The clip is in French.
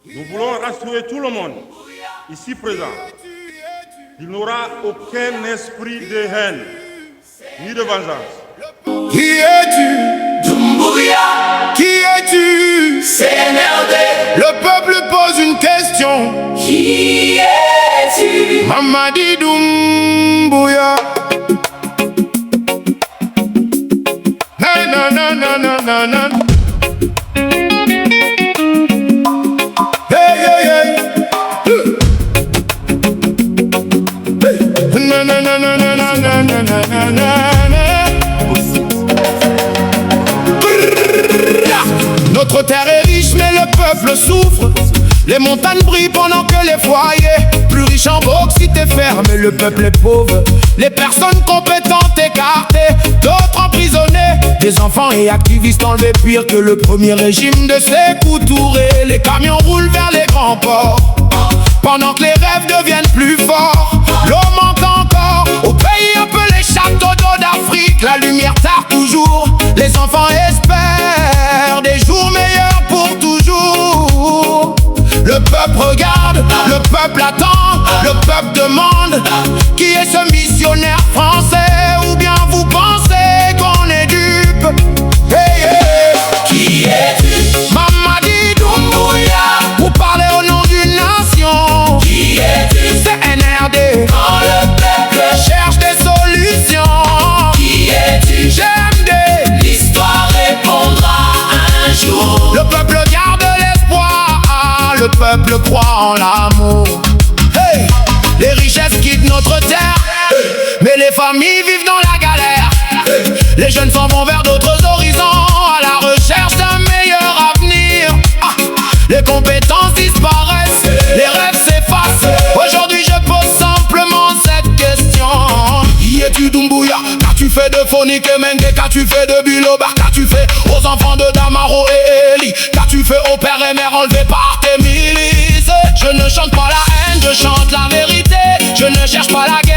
Nous voulons rassurer tout le monde ici présent. Il n'y aura aucun esprit de haine ni de vengeance. Qui es-tu? Doumbouya. Qui es-tu? CNRD. Le peuple pose une question. Qui es-tu? Mamadi Doumbouya. Na na na na na na na. Hey hey hey. Na na na na na na na na na na. Notre terre est riche mais le peuple souffre. Les montagnes brillent pendant que les foyers plus riches en bauxite et fer, mais le peuple est pauvre. Les personnes compétentes écartées, d'autres emprisonnés, des enfants et activistes enlevés pire que le premier régime de Sékou Touré. Les camions roulent vers les grands ports pendant que les rêves deviennent plus forts. L'eau manque encore au pays appelé Château d'eau d'Afrique. La lumière tarde toujours, les enfants espèrent des jours meilleurs pour toujours. Le peuple regarde, le peuple attend, le peuple demande. Qui est ce missionnaire français? Ou bien vous pensez qu'on est dupe? Hey, hey. Qui es-tu? Mamadi Doumbouya. Vous parlez au nom d'une nation. Qui es-tu? CNRD. Quand le peuple Cherche des solutions. Qui es-tu? J'aime des. L'histoire répondra un jour. Le peuple garde l'espoir, le peuple croit en l'amour. Hey! Les richesses quittent notre terre, mais les familles vivent dans la galère. Les jeunes s'en vont vers d'autres horizons, à la recherche d'un meilleur avenir. Les compétences disparaissent, les rêves s'effacent. Aujourd'hui je pose simplement cette question. Qui es-tu Doumbouya? Qu'as-tu fait de Phonique et Mengue? Qu'as-tu fait de Biloba? Qu'as-tu fait aux enfants de Damaro et Eli? Qu'as-tu fait au père et mère enlevés par tes milices? Je ne chante pas la haine, je chante la vérité. Je ne cherche pas la guerre.